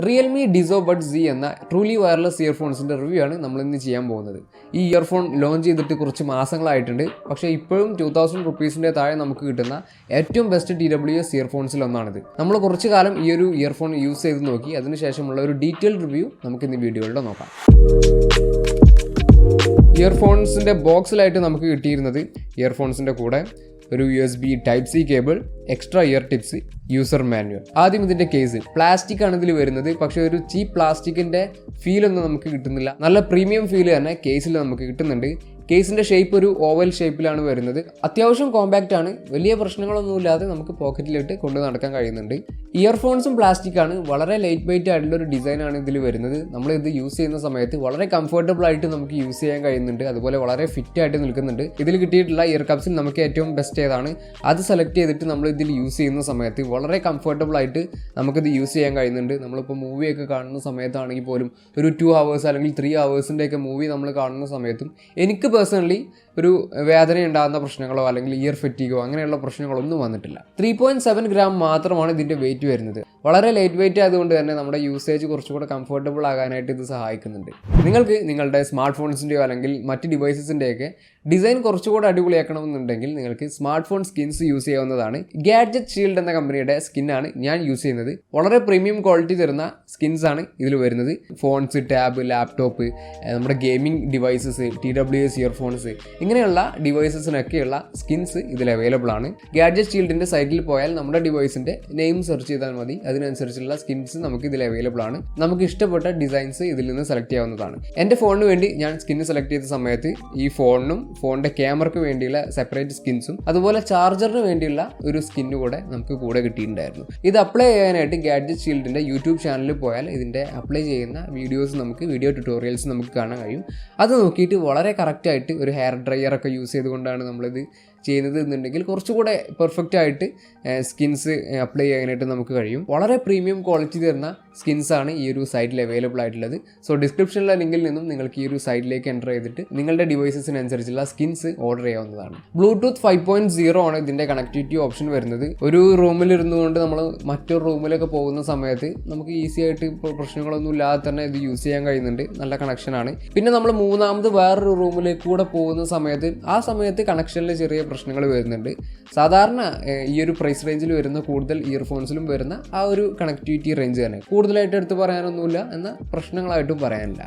Realme Dizo Bud Z എന്ന truly wireless ഇയർഫോൺസിൻ്റെ review ആണ് നമ്മളിന്ന് ചെയ്യാൻ പോകുന്നത്. ഈ ഇയർഫോൺ ലോഞ്ച് ചെയ്തിട്ട് കുറച്ച് മാസങ്ങളായിട്ടുണ്ട്. പക്ഷേ ഇപ്പോഴും 2000 റുപ്പീസിൻ്റെ താഴെ നമുക്ക് കിട്ടുന്ന ഏറ്റവും ബെസ്റ്റ് TWS ഇയർഫോൺസിൽ ഒന്നാണിത്. നമ്മൾ കുറച്ച് കാലം ഈ ഒരു ഇയർഫോൺ യൂസ് ചെയ്ത് നോക്കി. അതിനുശേഷമുള്ള ഒരു ഡീറ്റെയിൽഡ് റിവ്യൂ നമുക്ക് ഇന്ന് വീഡിയോയിലൂടെ നോക്കാം. ഇയർഫോൺസിൻ്റെ ബോക്സിലായിട്ട് നമുക്ക് കിട്ടിയിരുന്നത് ഇയർഫോൺസിൻ്റെ കൂടെ ഒരു USB Type-C cable, extra ear tips, user manual. ആദ്യം ഇതിൻ്റെ കേസ് പ്ലാസ്റ്റിക് ആണ് ഇതിൽ വരുന്നത്. പക്ഷേ ഒരു ചീപ്പ് പ്ലാസ്റ്റിക്കിൻ്റെ ഫീലൊന്നും നമുക്ക് കിട്ടുന്നില്ല. നല്ല പ്രീമിയം ഫീൽ തന്നെ കേസിൽ നമുക്ക് കിട്ടുന്നുണ്ട്. കേസിൻ്റെ ഷേപ്പ് ഒരു ഓവൽ ഷേപ്പിലാണ് വരുന്നത്. അത്യാവശ്യം കോമ്പാക്റ്റ് ആണ്. വലിയ പ്രശ്നങ്ങളൊന്നുമില്ലാതെ നമുക്ക് പോക്കറ്റിലിട്ട് കൊണ്ട് നടക്കാൻ കഴിയുന്നുണ്ട്. ഇയർഫോൺസും പ്ലാസ്റ്റിക് ആണ്. വളരെ ലൈറ്റ് വെയിറ്റ് ആയിട്ടുള്ള ഒരു ഡിസൈനാണ് ഇതിൽ വരുന്നത്. നമ്മൾ ഇത് യൂസ് ചെയ്യുന്ന സമയത്ത് വളരെ കംഫർട്ടബിൾ ആയിട്ട് നമുക്ക് യൂസ് ചെയ്യാൻ കഴിയുന്നുണ്ട്. അതുപോലെ വളരെ ഫിറ്റ് ആയിട്ട് നിൽക്കുന്നുണ്ട്. ഇതിൽ കിട്ടിയിട്ടുള്ള ഇയർ കപ്സിൽ നമുക്ക് ഏറ്റവും ബെസ്റ്റ് ഏതാണ് അത് സെലക്ട് ചെയ്തിട്ട് നമ്മൾ ഇതിൽ യൂസ് ചെയ്യുന്ന സമയത്ത് വളരെ കംഫർട്ടബിൾ ആയിട്ട് നമുക്കിത് യൂസ് ചെയ്യാൻ കഴിയുന്നുണ്ട്. നമ്മളിപ്പോൾ മൂവിയൊക്കെ കാണുന്ന സമയത്താണെങ്കിൽ പോലും ഒരു 2 hours അല്ലെങ്കിൽ 3 hours മൂവി നമ്മൾ കാണുന്ന സമയത്തും എനിക്ക് പേഴ്സണലി ഒരു വേദന ഉണ്ടാകുന്ന പ്രശ്നങ്ങളോ അല്ലെങ്കിൽ ഇയർ ഫെറ്റീഗോ അങ്ങനെയുള്ള പ്രശ്നങ്ങളൊന്നും വന്നിട്ടില്ല. 3.7 gram മാത്രമാണ് ഇതിൻ്റെ വെയിറ്റ് വരുന്നത്. വളരെ ലൈറ്റ് വെയിറ്റ് ആയതുകൊണ്ട് തന്നെ നമ്മുടെ യൂസേജ് കുറച്ചുകൂടെ കംഫർട്ടബിൾ ആകാനായിട്ട് ഇത് സഹായിക്കുന്നുണ്ട്. നിങ്ങൾക്ക് നിങ്ങളുടെ സ്മാർട്ട് ഫോൺസിൻ്റെയോ അല്ലെങ്കിൽ മറ്റ് ഡിവൈസസിൻ്റെയൊക്കെ ഡിസൈൻ കുറച്ചുകൂടെ അടിപൊളിയാക്കണമെന്നുണ്ടെങ്കിൽ നിങ്ങൾക്ക് സ്മാർട്ട് ഫോൺ സ്കിൻസ് യൂസ് ചെയ്യാവുന്നതാണ്. ഗാഡ്ജറ്റ് ഷീൽഡ് എന്ന കമ്പനിയുടെ സ്കിന്നാണ് ഞാൻ യൂസ് ചെയ്യുന്നത്. വളരെ പ്രീമിയം ക്വാളിറ്റി തരുന്ന സ്കിൻസാണ് ഇതിൽ വരുന്നത്. ഫോൺസ്, ടാബ്, ലാപ്ടോപ്പ്, നമ്മുടെ ഗെയിമിംഗ് ഡിവൈസസ്, TWS ഇയർഫോൺസ് ഇങ്ങനെയുള്ള ഡിവൈസസിനൊക്കെയുള്ള സ്കിൻസ് ഇതിൽ അവൈലബിൾ ആണ്. ഗാഡ്ജറ്റ് ഷീൽഡിൻ്റെ സൈറ്റിൽ പോയാൽ നമ്മുടെ ഡിവൈസിൻ്റെ നെയിം സെർച്ച് ചെയ്താൽ മതി. അതിനനുസരിച്ചുള്ള സ്കിൻസ് നമുക്ക് ഇതിൽ അവൈലബിൾ ആണ്. നമുക്ക് ഇഷ്ടപ്പെട്ട ഡിസൈൻസ് ഇതിൽ നിന്ന് സെലക്ട് ചെയ്യാവുന്നതാണ്. എൻ്റെ ഫോണിന് വേണ്ടി ഞാൻ സ്കിന്ന് സെലക്ട് ചെയ്ത സമയത്ത് ഈ ഫോണിനും ഫോണിൻ്റെ ക്യാമറയ്ക്ക് വേണ്ടിയുള്ള സെപ്പറേറ്റ് സ്കിൻസും അതുപോലെ ചാർജറിന് വേണ്ടിയുള്ള ഒരു സ്കിന്നു കൂടെ നമുക്ക് കൂടെ കിട്ടിയിട്ടുണ്ടായിരുന്നു. ഇത് അപ്ലൈ ചെയ്യാനായിട്ട് ഗാഡ്ജറ്റ് ഷീൽഡിൻ്റെ യൂട്യൂബ് ചാനലിൽ പോയാൽ ഇതിൻ്റെ അപ്ലൈ ചെയ്യുന്ന വീഡിയോ ട്യൂട്ടോറിയൽസ് നമുക്ക് കാണാൻ കഴിയും. അത് നോക്കിയിട്ട് വളരെ കറക്റ്റായിട്ട് ഒരു ഹെയർ ഡ്രയറൊക്കെ യൂസ് ചെയ്തുകൊണ്ടാണ് നമ്മളിത് ചെയ്യുന്നത് എന്നുണ്ടെങ്കിൽ കുറച്ചുകൂടെ പെർഫെക്റ്റ് ആയിട്ട് സ്കിൻസ് അപ്ലൈ ചെയ്യാനായിട്ട് നമുക്ക് കഴിയും. വളരെ പ്രീമിയം ക്വാളിറ്റി തരുന്ന സ്കിൻസാണ് ഈ ഒരു സൈറ്റിൽ അവൈലബിൾ ആയിട്ടുള്ളത്. സോ ഡിസ്ക്രിപ്ഷനിലെ ലിങ്കിൽ നിന്നും നിങ്ങൾക്ക് ഈ ഒരു സൈറ്റിലേക്ക് എൻ്റർ ചെയ്തിട്ട് നിങ്ങളുടെ ഡിവൈസസിനനുസരിച്ചുള്ള സ്കിൻസ് ഓർഡർ ചെയ്യാവുന്നതാണ്. ബ്ലൂടൂത്ത് 5.0 ആണ് ഇതിൻ്റെ കണക്ടിവിറ്റി ഓപ്ഷൻ വരുന്നത്. ഒരു റൂമിൽ ഇരുന്നുകൊണ്ട് നമ്മൾ മറ്റൊരു റൂമിലൊക്കെ പോകുന്ന സമയത്ത് നമുക്ക് ഈസി ആയിട്ട് ഇപ്പോൾ പ്രശ്നങ്ങളൊന്നും ഇല്ലാതെ തന്നെ ഇത് യൂസ് ചെയ്യാൻ കഴിയുന്നുണ്ട്. നല്ല കണക്ഷനാണ്. പിന്നെ നമ്മൾ മൂന്നാമത് വേറൊരു റൂമിലേക്ക് കൂടെ പോകുന്ന സമയത്ത് ആ സമയത്ത് കണക്ഷനിൽ ചെറിയ പ്രശ്നങ്ങൾ വരുന്നുണ്ട്. സാധാരണ ഈ ഒരു പ്രൈസ് റേഞ്ചിൽ വരുന്ന കൂടുതൽ ഇയർഫോൺസിലും വരുന്ന ആ ഒരു കണക്ടിവിറ്റി റേഞ്ച് തന്നെ. കൂടുതലായിട്ട് എടുത്ത് പറയാനൊന്നുമില്ല, എന്നാൽ പ്രശ്നങ്ങളായിട്ടും പറയാനില്ല.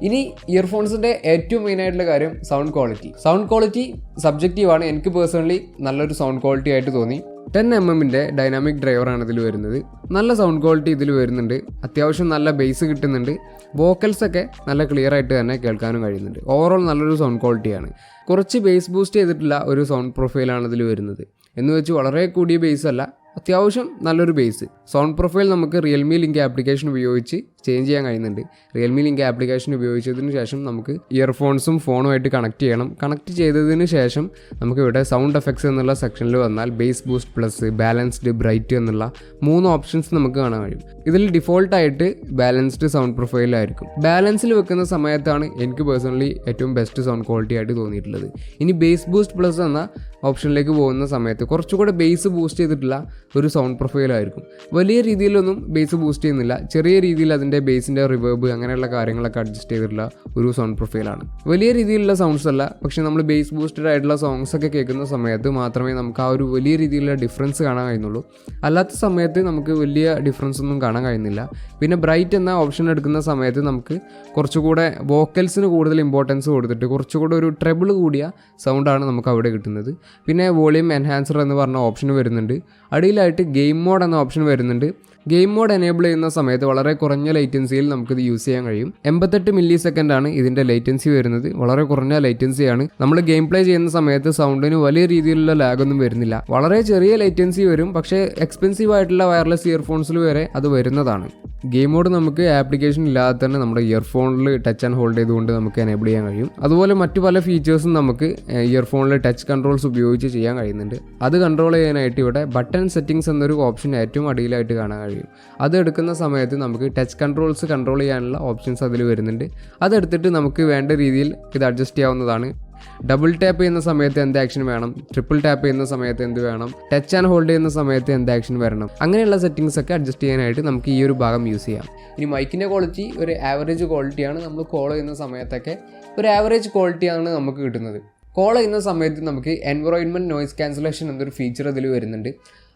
ഇനി ഇയർഫോൺസിൻ്റെ ഏറ്റവും മെയിനായിട്ടുള്ള കാര്യം സൗണ്ട് ക്വാളിറ്റി സബ്ജക്റ്റീവാണ്. എനിക്ക് പേഴ്സണലി നല്ലൊരു സൗണ്ട് ക്വാളിറ്റി ആയിട്ട് തോന്നി. 10mm ഡൈനാമിക് ഡ്രൈവറാണ് ഇതിൽ വരുന്നത്. നല്ല സൗണ്ട് ക്വാളിറ്റി ഇതിൽ വരുന്നുണ്ട്. അത്യാവശ്യം നല്ല ബേസ് കിട്ടുന്നുണ്ട്. വോക്കൽസൊക്കെ നല്ല ക്ലിയർ ആയിട്ട് തന്നെ കേൾക്കാനും കഴിയുന്നുണ്ട്. ഓവറോൾ നല്ലൊരു സൗണ്ട് ക്വാളിറ്റിയാണ്. കുറച്ച് ബേസ് ബൂസ്റ്റ് ചെയ്തിട്ടുള്ള ഒരു സൗണ്ട് പ്രൊഫൈലാണ് ഇതിൽ വരുന്നത്. എന്ന് വെച്ച് വളരെ കൂടിയ ബേസ് അല്ല, അത്യാവശ്യം നല്ലൊരു ബേസ്. സൗണ്ട് പ്രൊഫൈൽ നമുക്ക് റിയൽമി ലിങ്ക് ആപ്ലിക്കേഷൻ ഉപയോഗിച്ച് ചേഞ്ച് ചെയ്യാൻ കഴിയുന്നുണ്ട്. റിയൽമി ലിങ്ക് ആപ്ലിക്കേഷൻ ഉപയോഗിച്ചതിന് ശേഷം നമുക്ക് ഇയർഫോൺസും ഫോണുമായിട്ട് കണക്ട് ചെയ്യണം. കണക്ട് ചെയ്തതിന് ശേഷം നമുക്ക് ഇവിടെ സൗണ്ട് എഫക്ട്സ് എന്നുള്ള സെക്ഷനിൽ വന്നാൽ base boost plus, balanced, bright എന്നുള്ള 3 ഓപ്ഷൻസ് നമുക്ക് കാണാൻ കഴിയും. ഇതിൽ ഡിഫോൾട്ടായിട്ട് ബാലൻസ്ഡ് സൗണ്ട് പ്രൊഫൈലായിരിക്കും. ബാലൻസിൽ വെക്കുന്ന സമയത്താണ് എനിക്ക് പേഴ്സണലി ഏറ്റവും ബെസ്റ്റ് സൗണ്ട് ക്വാളിറ്റി ആയിട്ട് തോന്നിയിട്ടുള്ളത്. ഇനി ബേസ് ബൂസ്റ്റ് പ്ലസ് എന്ന ഓപ്ഷനിലേക്ക് പോകുന്ന സമയത്ത് കുറച്ചുകൂടെ ബേസ് ബൂസ്റ്റ് ചെയ്തിട്ടുള്ള ഒരു സൗണ്ട് പ്രൊഫൈലായിരിക്കും. വലിയ രീതിയിലൊന്നും ബേസ് ബൂസ്റ്റ് ചെയ്യുന്നില്ല. ചെറിയ രീതിയിൽ അതിൻ്റെ ബേസിൻ്റെ റിവേർബ് അങ്ങനെയുള്ള കാര്യങ്ങളൊക്കെ അഡ്ജസ്റ്റ് ചെയ്തിട്ടുള്ള ഒരു സൗണ്ട് പ്രൊഫൈലാണ്. വലിയ രീതിയിലുള്ള സൗണ്ട്സ് അല്ല, പക്ഷേ നമ്മൾ ബേസ് ബൂസ്റ്റഡ് ആയിട്ടുള്ള സോങ്സ് ഒക്കെ കേൾക്കുന്ന സമയത്ത് മാത്രമേ നമുക്ക് ആ ഒരു വലിയ രീതിയിലുള്ള ഡിഫറൻസ് കാണാൻ കഴിയുന്നുള്ളൂ. അല്ലാത്ത സമയത്ത് നമുക്ക് വലിയ ഡിഫറൻസ് ഒന്നും കാണാൻ കഴിയുന്നില്ല. പിന്നെ ബ്രൈറ്റ് എന്ന ഓപ്ഷൻ എടുക്കുന്ന സമയത്ത് നമുക്ക് കുറച്ചുകൂടെ വോക്കൽസിന് കൂടുതൽ ഇമ്പോർട്ടൻസ് കൊടുത്തിട്ട് കുറച്ചുകൂടെ ഒരു ട്രെബിൾ കൂടിയ സൗണ്ടാണ് നമുക്ക് അവിടെ കിട്ടുന്നത്. പിന്നെ വോളിയം എൻഹാൻസർ എന്ന് പറഞ്ഞ ഓപ്ഷൻ വരുന്നുണ്ട്. അടിയിലായിട്ട് ഗെയിം മോഡ് എന്ന ഓപ്ഷൻ വരുന്നുണ്ട്. ഗെയിം മോഡ് എനേബിൾ ചെയ്യുന്ന സമയത്ത് വളരെ കുറഞ്ഞ ലൈറ്റൻസിയിൽ നമുക്കിത് യൂസ് ചെയ്യാൻ കഴിയും. 88 millisecond ആണ് ഇതിൻ്റെ ലൈറ്റൻസി വരുന്നത്. വളരെ കുറഞ്ഞ ലൈറ്റൻസിയാണ്. നമ്മൾ ഗെയിം പ്ലേ ചെയ്യുന്ന സമയത്ത് സൗണ്ടിന് വലിയ രീതിയിലുള്ള ലാഗൊന്നും വരുന്നില്ല. വളരെ ചെറിയ ലൈറ്റൻസി വരും, പക്ഷേ എക്സ്പെൻസീവ് ആയിട്ടുള്ള വയർലെസ് ഇയർഫോൺസിൽ വരെ അത് വരുന്നതാണ്. ഗെയിം മോഡ് നമുക്ക് ആപ്ലിക്കേഷൻ ഇല്ലാതെ തന്നെ നമ്മുടെ ഇയർഫോണിൽ ടച്ച് ആൻഡ് ഹോൾഡ് ചെയ്തുകൊണ്ട് നമുക്ക് എനേബിൾ ചെയ്യാൻ കഴിയും. അതുപോലെ മറ്റു പല ഫീച്ചേഴ്സും നമുക്ക് ഇയർഫോണിൽ ടച്ച് കൺട്രോൾസ് ഉപയോഗിച്ച് ചെയ്യാൻ കഴിയുന്നുണ്ട്. അത് കൺട്രോൾ ചെയ്യാനായിട്ട് ഇവിടെ ബട്ടൺ സെറ്റിംഗ്സ് എന്നൊരു ഓപ്ഷൻ ഏറ്റവും അടിയിലായിട്ട് കാണാൻ കഴിയും. അത് എടുക്കുന്ന സമയത്ത് നമുക്ക് ടച്ച് കൺട്രോൾസ് കൺട്രോൾ ചെയ്യാനുള്ള ഓപ്ഷൻസ് അതിൽ വരുന്നുണ്ട്. അതെടുത്തിട്ട് നമുക്ക് വേണ്ട രീതിയിൽ ഇത് അഡ്ജസ്റ്റ് ചെയ്യാവുന്നതാണ്. ഡബിൾ ടാപ്പ് ചെയ്യുന്ന സമയത്ത് എന്ത് ആക്ഷൻ വേണം, ട്രിപ്പിൾ ടാപ്പ് ചെയ്യുന്ന സമയത്ത് എന്ത് വേണം, ടച്ച് ആൻഡ് ഹോൾഡ് ചെയ്യുന്ന സമയത്ത് എന്ത് ആക്ഷൻ വരണം, അങ്ങനെയുള്ള സെറ്റിംഗ്സ് ഒക്കെ അഡ്ജസ്റ്റ് ചെയ്യാനായിട്ട് നമുക്ക് ഈ ഒരു ഭാഗം യൂസ് ചെയ്യാം. ഇനി മൈക്കിൻ്റെ ക്വാളിറ്റി ഒരു ആവറേജ് ക്വാളിറ്റിയാണ്. നമ്മൾ കോൾ ചെയ്യുന്ന സമയത്തൊക്കെ ഒരു ആവറേജ് ക്വാളിറ്റിയാണ് നമുക്ക് കിട്ടുന്നത്. കോൾ ചെയ്യുന്ന സമയത്ത് നമുക്ക് എൻവറോൺമെൻറ്റ് നോയ്സ് ക്യാൻസലേഷൻ എന്നൊരു ഫീച്ചർ ഇതിൽ വരുന്നുണ്ട്.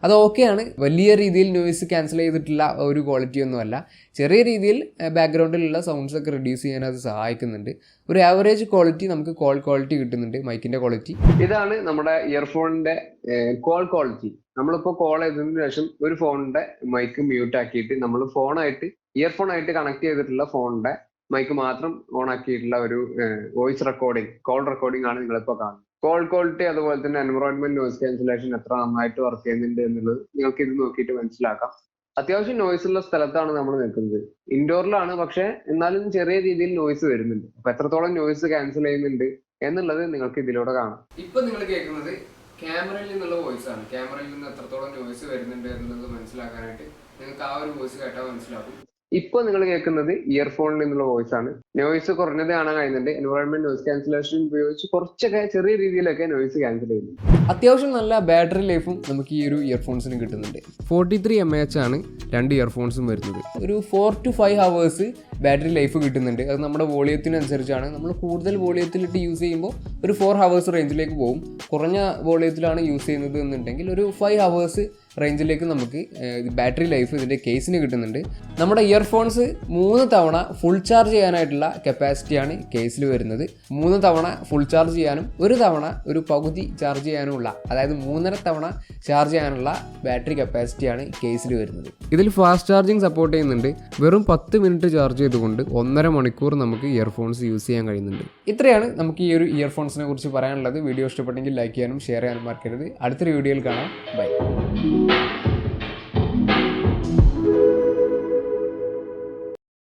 അത് ഓക്കെയാണ്. വലിയ രീതിയിൽ നോയ്സ് ക്യാൻസൽ ചെയ്തിട്ടുള്ള ഒരു ക്വാളിറ്റി ഒന്നുമല്ല. ചെറിയ രീതിയിൽ ബാക്ക്ഗ്രൗണ്ടിലുള്ള സൗണ്ട്സ് ഒക്കെ റിഡ്യൂസ് ചെയ്യാൻ അത് സഹായിക്കുന്നുണ്ട്. ഒരു ആവറേജ് ക്വാളിറ്റി നമുക്ക് കോൾ ക്വാളിറ്റി കിട്ടുന്നുണ്ട് മൈക്കിൻ്റെ ക്വാളിറ്റി. ഇതാണ് നമ്മുടെ ഇയർഫോണിൻ്റെ കോൾ ക്വാളിറ്റി. നമ്മളിപ്പോൾ കോൾ ചെയ്തതിന് ശേഷം ഒരു ഫോണിൻ്റെ മൈക്ക് മ്യൂട്ട് ആക്കിയിട്ട് നമ്മൾ ഇയർഫോണായിട്ട് കണക്ട് ചെയ്തിട്ടുള്ള ഫോണിൻ്റെ മൈക്ക് മാത്രം ഓൺ ആക്കിയിട്ടുള്ള ഒരു വോയിസ് റെക്കോർഡിംഗ്, കോൾ റെക്കോർഡിംഗ് ആണ് നിങ്ങളിപ്പോൾ കാണുന്നത്. കോൾ ക്വാളിറ്റി അതുപോലെ തന്നെ എൻവറോൺമെന്റ് നോയ്സ് ക്യാൻസലേഷൻ എത്ര നന്നായിട്ട് വർക്ക് ചെയ്യുന്നുണ്ട് എന്നുള്ളത് നിങ്ങൾക്ക് ഇത് നോക്കിയിട്ട് മനസ്സിലാക്കാം. അത്യാവശ്യം നോയ്സ് ഉള്ള സ്ഥലത്താണ് നമ്മൾ നിൽക്കുന്നത്. ഇൻഡോറിലാണ്, പക്ഷെ എന്നാലും ചെറിയ രീതിയിൽ നോയ്സ് വരുന്നുണ്ട്. അപ്പൊ എത്രത്തോളം നോയ്സ് ക്യാൻസൽ ചെയ്യുന്നുണ്ട് എന്നുള്ളത് നിങ്ങൾക്ക് ഇതിലൂടെ കാണാം. ഇപ്പൊ നിങ്ങൾ കേൾക്കുന്നത് ക്യാമറയിൽ നിന്നുള്ള വോയിസ് ആണ്. ക്യാമറയിൽ നിന്ന് എത്രത്തോളം നോയ്സ് വരുന്നുണ്ട് എന്നുള്ളത് മനസ്സിലാക്കാനായിട്ട് നിങ്ങൾക്ക് ആ ഒരു വോയിസ് കേട്ടാൽ മനസ്സിലാക്കും. ഇപ്പോൾ നിങ്ങൾ കേൾക്കുന്നത് ഇയർഫോണിൽ നിന്നുള്ള വോയിസ് ആണ്. നോയ്സ് കുറഞ്ഞത് കാണാൻ കഴിയുന്നുണ്ട്. എൻവയോൺമെന്റ് നോയ്സ് ക്യാൻസലേഷൻ ഉപയോഗിച്ച് കുറച്ചൊക്കെ ചെറിയ രീതിയിലൊക്കെ നോയ്സ് ക്യാൻസൽ ചെയ്യുന്നു. അത്യാവശ്യം നല്ല ബാറ്ററി ലൈഫും നമുക്ക് ഈ ഒരു ഇയർഫോൺസിന് കിട്ടുന്നുണ്ട്. 43 mAh ആണ് രണ്ട് ഇയർഫോൺസും വരുന്നത്. ഒരു 4 to 5 hours ബാറ്ററി ലൈഫ് കിട്ടുന്നുണ്ട്. അത് നമ്മുടെ വോളിയത്തിനനുസരിച്ചാണ്. നമ്മൾ കൂടുതൽ വോളിയത്തിലിട്ട് യൂസ് ചെയ്യുമ്പോൾ ഒരു 4 hours റേഞ്ചിലേക്ക് പോകും. കുറഞ്ഞ വോളിയത്തിലാണ് യൂസ് ചെയ്യുന്നത് എന്നുണ്ടെങ്കിൽ ഒരു 5 hours റേഞ്ചിലേക്ക് നമുക്ക് ബാറ്ററി ലൈഫ് ഇതിൻ്റെ കേസിന് കിട്ടുന്നുണ്ട്. നമ്മുടെ ഇയർഫോൺസ് 3 തവണ ഫുൾ ചാർജ് ചെയ്യാനായിട്ടുള്ള കപ്പാസിറ്റിയാണ് കേസിൽ വരുന്നത്. 3 തവണ ഫുൾ ചാർജ് ചെയ്യാനും 1 തവണ ഒരു പകുതി ചാർജ് ചെയ്യാനുമുള്ള, അതായത് 3.5 തവണ ചാർജ് ചെയ്യാനുള്ള ബാറ്ററി കപ്പാസിറ്റിയാണ് കേസിൽ വരുന്നത്. ഇതിൽ ഫാസ്റ്റ് ചാർജിങ് സപ്പോർട്ട് ചെയ്യുന്നുണ്ട്. വെറും 10 മിനിറ്റ് ചാർജ് ചെയ്തുകൊണ്ട് 1.5 മണിക്കൂർ നമുക്ക് ഇയർഫോൺസ് യൂസ് ചെയ്യാൻ കഴിയുന്നുണ്ട്. ഇത്രയാണ് നമുക്ക് ഈ ഒരു ഇയർഫോൺസിനെ കുറിച്ച് പറയാനുള്ളത്. വീഡിയോ ഇഷ്ടപ്പെട്ടെങ്കിൽ ലൈക്ക് ചെയ്യാനും ഷെയർ ചെയ്യാനും മറക്കരുത്. അടുത്തൊരു വീഡിയോയിൽ കാണാം. ബൈ.